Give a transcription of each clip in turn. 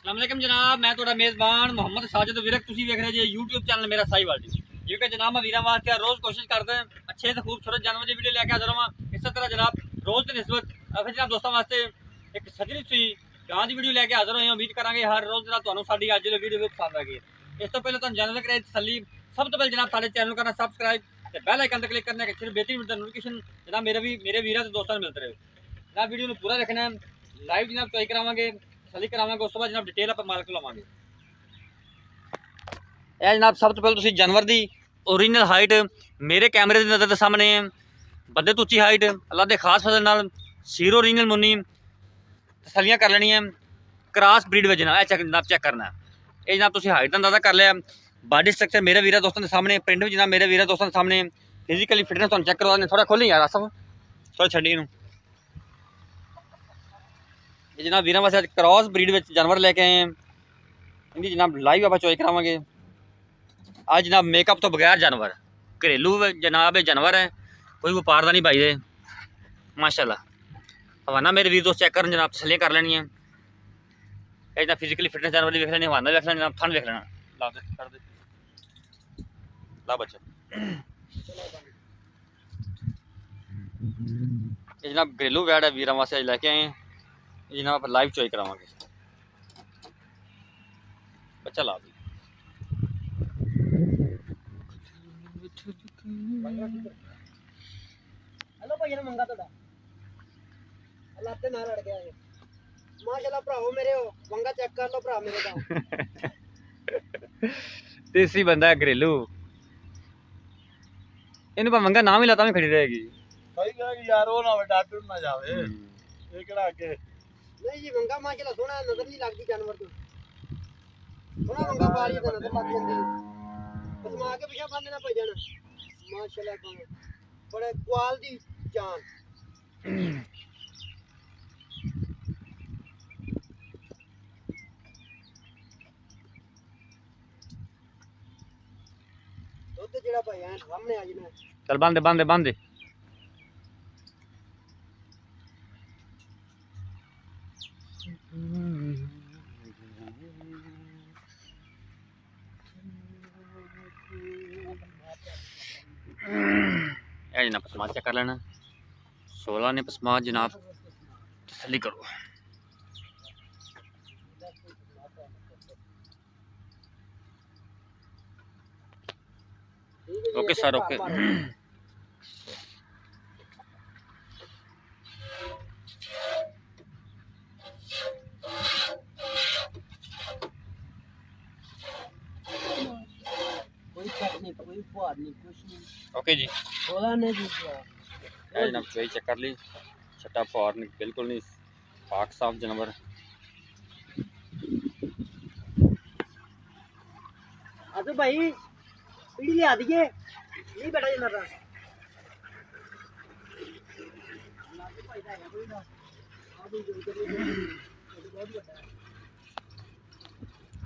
अस्सलामुअलैकुम जनाब, मैं थोड़ा मेज़बान मोहम्मद साजिद विरक तुसी देख रहे जी यूट्यूब चैनल मेरा साहिवाल जी। क्योंकि जनाब मैं वीरा वास्ते रोज़ कोशिश करते हैं अच्छे तो खूबसूरत जानवर की वीडियो लेके हाजिर हुआ। इस तरह जनाब रोज़ की निस्बत फिर जनाब दोस्तों वास्ते एक सजनी सी गां की वीडियो लेके हाजिर हुए। उम्मीद करांगे हर रोज़ जनाब तुहानू साडी अज दी वीडियो भी पसंद आएगी। इस तो पहले तुहानू जानवर कराई तसल्ली, सब तो पहले जनाब साडे चैनल करना सबसक्राइब ते बेल आइकन पर क्लिक करना कि बेहतरीन नोटिफिकेशन जनाब मेरे वीरा ते दोस्तों मिलते रहे। जनाब वीडियो में पूरा देखना है, लाइव जनाब ट्राई करावांगे, तसल्ली करावांगे, उस तो बाद जनाब डिटेल आप मालक लवांगे। यह जनाब सब तो पहले जानवर की ओरिजिनल हाइट मेरे कैमरे की नज़र के सामने है। बंदे तो उच्ची हाइट अल्लाह के खास फजल नाल सीरो ओरिजिनल मुन्नी तसलियां कर लेनी है। क्रॉस ब्रीड में जनाब चेक करना है। ये जनाब तुम हाइट का अंदाजा कर लिया। बॉडी स्ट्रक्चर मेरे वीरा दोस्तों के सामने, प्रिंट भी जनाब मेरे वीरा दोस्तों के सामने, फिजिकली फिटनेस तुम चेक करवा दें। थोड़ा खोली यार आसफ, थोड़ा छड़ी नूं। ये जनाब वीरा वास्ते क्रॉस ब्रीड में जानवर लेके आए हैं। इनकी जनाब लाइव आप चॉइस करावांगे। आज जनाब मेकअप तो बगैर जानवर घरेलू जनाब जानवर है, कोई व्यापार का नहीं भाई दे माशाल्लाह। हवाना मेरे वीर दोस्त चेक कर जनाब तसलियां कर लेनी है। जनाब फिजिकली फिटनेस जानवर की वेख लेनी, हवाना वेख लेना, जनाब थन वेख लेना। ला दे कर दे ला बच्चा। ये जनाब घरेलू वैड है वीर वास्ते लैके आए हैं। जनाब लाइव चॉइस करावांगे। बच्चा ला दी हेलो भैया मंगा तो अल्लाह ते ना लड़ गया है माशाल्लाह भराओ मेरे मंगा चेक कर लो भरा मेरे का देसी बंदा है घरेलू। इन्हें पर मंगा नाम ही लाता में खड़ी रहेगी। सही कहेगी यार, वो ना डॉक्टर ना जावे ये केड़ा आगे नहीं जी मंगा माशाल्लाह सोना नजर नहीं लगती जानवर तो सोना मंगा पाली तो नजर लग जाती बस मां के पीछे बंद ना पै जाना माशाल्लाह बड़े क्वालिटी जान दुध जेड़ा भाई है सामने आ जाना चल बांधे बांधे बांधे। जनाब पसमाद चेक कर लेना। 16 ने पसमाद जनाब तसली करो। Okay sir okay. कोई कट नहीं कोई फुहार नहीं कुछ नहीं ओके जी। बोला नहीं जी जनाब चोई चेक कर ली, छट्टा फौर बिल्कुल नहीं, पाक साफ जानवर। तो भाई पीढ़ी ले आ दिए नहीं बैठा जाना रहा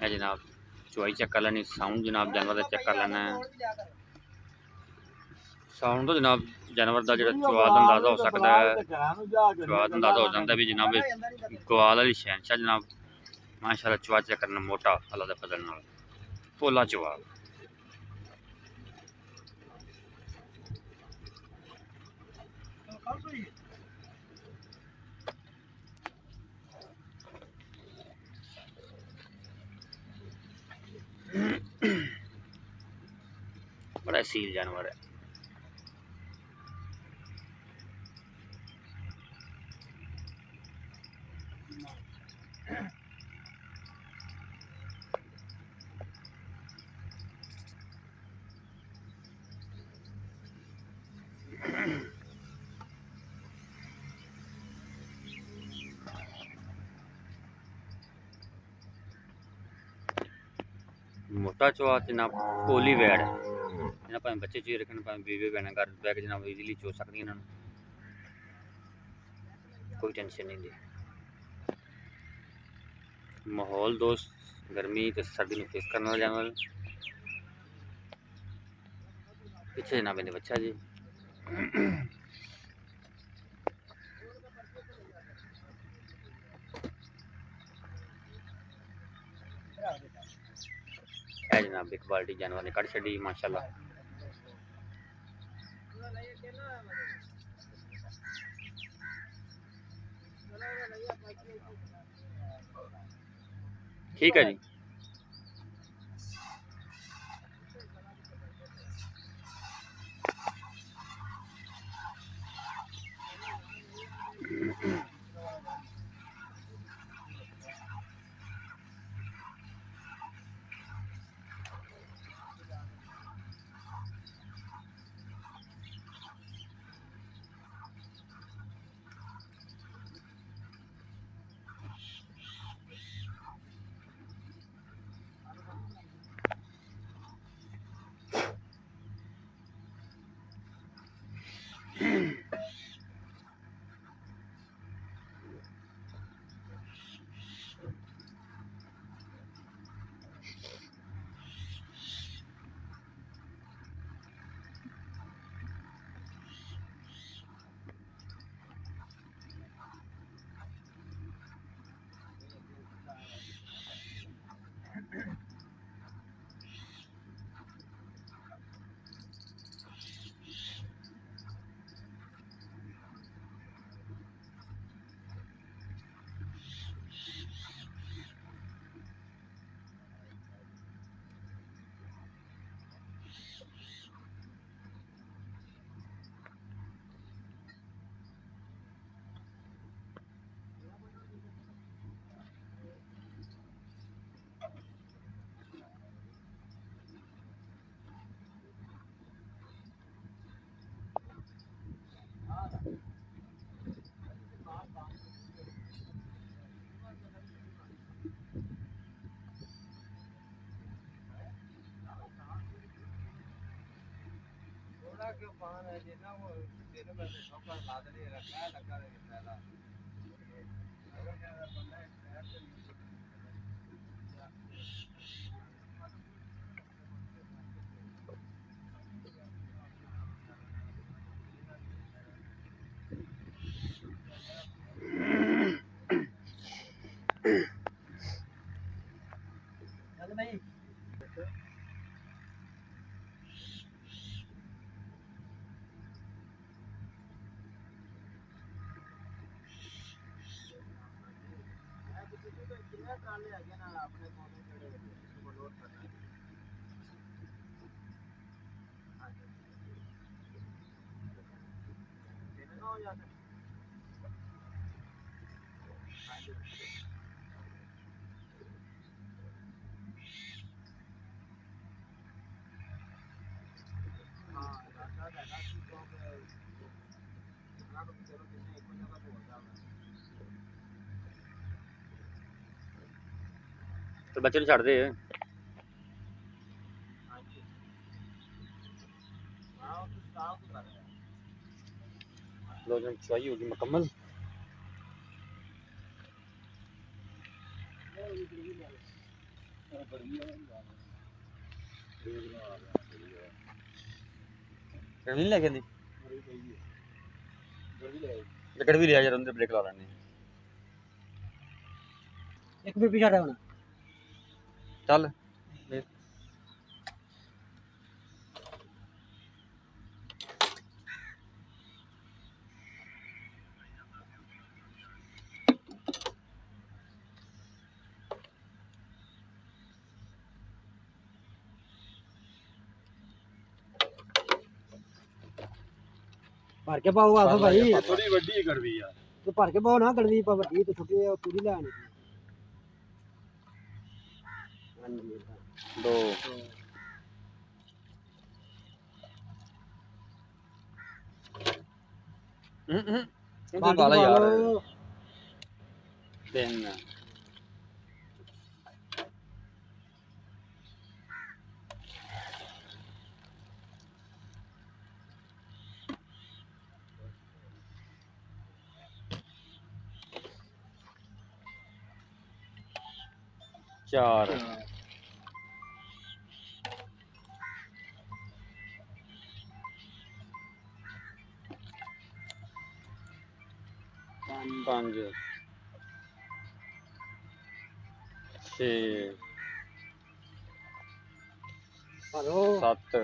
है जनाब चुआई चेक कर लेनी। साउंड जनाब जानवर का चेक कर लेना है। साउंड तो जनाब जानवर का जो चुआद अंदाजा हो सकता है, चुआद अंदाजा हो जाता है भी जनाब ग्वाल वाली शहनशाह जनाब माशाल्लाह। चुआ चेक करना मोटा अल्लाह के फजल नाल पोला चुआ। बड़ा सील जानवर है। मोटा चुआ जनाब कोली वैड है। इन्हें भावें बच्चे चीज रखने, भावें बीवी बहना घर बैठ के जनाब इजीली चो सकती इन्होंने, कोई टेंशन नहीं दी। माहौल दोस्त गर्मी तो सर्दी में फेस करने वाला जानवर। पीछे जनाब इन्हें बच्चा जी। है जनाब एक बाल्टी जानवर ने कट छी माशाल्लाह। ठीक है जी। चल भाई तो बच्चे छड़ दे लो जन चुवाई होगी मुकम्मल। नहीं लेके दी टिकट भी लिया यार अंदर ब्रेक ला लेने एक भी पीछा रहना चल। ਭਰ ਕੇ ਪਾਓ ਆਖੋ ਭਾਈ ਥੋੜੀ ਵੱਡੀ ਕੜਵੀ ਆ ਤੇ ਭਰ ਕੇ ਪਾਓ ਨਾ ਕੜਵੀ ਪਾ ਵੱਡੀ ਤੇ ਛੋਟੀ ਪੂਰੀ ਲੈਣੀ ਹਾਂਜੀ दो वाला यार तीन 4 5 6 ਹਲੋ 7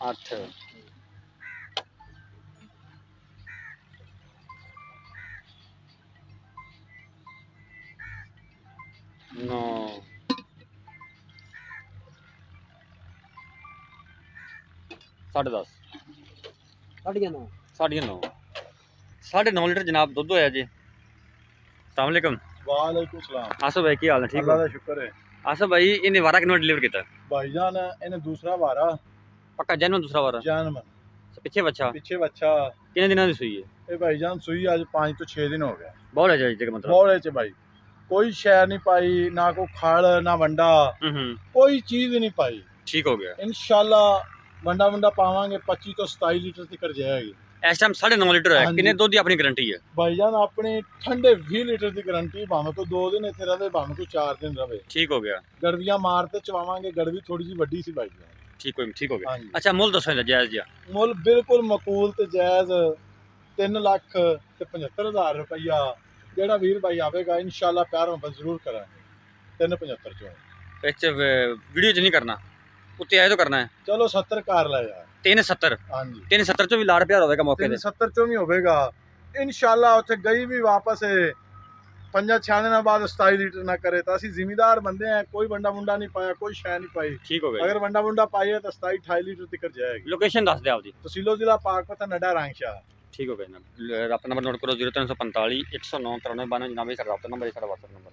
8 9 10:30 ਸਾਡੀਆਂ ਨਾ 9:30 9:30 ਲੀਟਰ जनाब दुध होया जी। अस्सलाम वालेकुम। वालेकुम सलाम। आसफ भाई की हाल है? ठीक अल्लाह हो? का शुक्र है। आसफ भाई इन्हें वारा किन्ना डिलीवर किया? भाईजान इन्हें दूसरा वारा पक्का जैनवन दूसरा वारा? जन्म पीछे बच्चा पिछे बच्चा कितने दिनों की सुई है? ये भाईजान सुई आज 5 तो 6 दिन हो गया। बहुत है जी मतलब। बौले च भाई कोई शैर नहीं पाई, ना कोई खाड़ ना वंडा, कोई चीज नहीं पाई। ठीक हो गया। इंशाल्लाह वंडा वंडा पावांगे 25 तो 27 लीटर तक जाएगी। इस टाइम 9.5 लीटर है। हाँ जी। कितने दूध की अपनी गारंटी है? भाईजान अपनी ठंडे 20 लीटर की गारंटी, भावे को 2 दिन इतने रहे भावे को 4 दिन रहे। ठीक हो गया। गड़वियां मारते चवावांगे, गड़वी थोड़ी जी वड्डी सी भाईजान। ठीक हो गया। हाँ जी। अच्छा मुल दसो जायज जी। मुल बिल्कुल मकूल ते जायज 3,75,000 रुपया। जेड़ा वीर भाई आवेगा इंशाल्लाह प्यार में जरूर करांगे। 375 चो इस वीडियो च नहीं करना, उत्ते आए तो करना है। चलो 70 कर ला यार। 370 हाँ जी 370 चो भी लाड़ प्यार होगा मौके ते। 370 चो भी होगा इंशाल्लाह। उत्थे गई भी वापस है 5-6 दिन बाद 27 लीटर ना करे तो असं जिम्मेदार बंदे हैं। कोई वंडा वुंडा नहीं पाया, कोई शै नहीं पाई। ठीक हो गया। अगर वंडा वुंडा पाई है तो 27-28 लीटर तक जाएगी। लोकेशन दस दे आपकी। तहसीलो जिला पाकपत नडा रांगशाह। ठीक हो गया जनाब। अपना नंबर नोट करो 0345 109 93 92 जनाब। ये साडा WhatsApp नंबर है, साडा WhatsApp नंबर।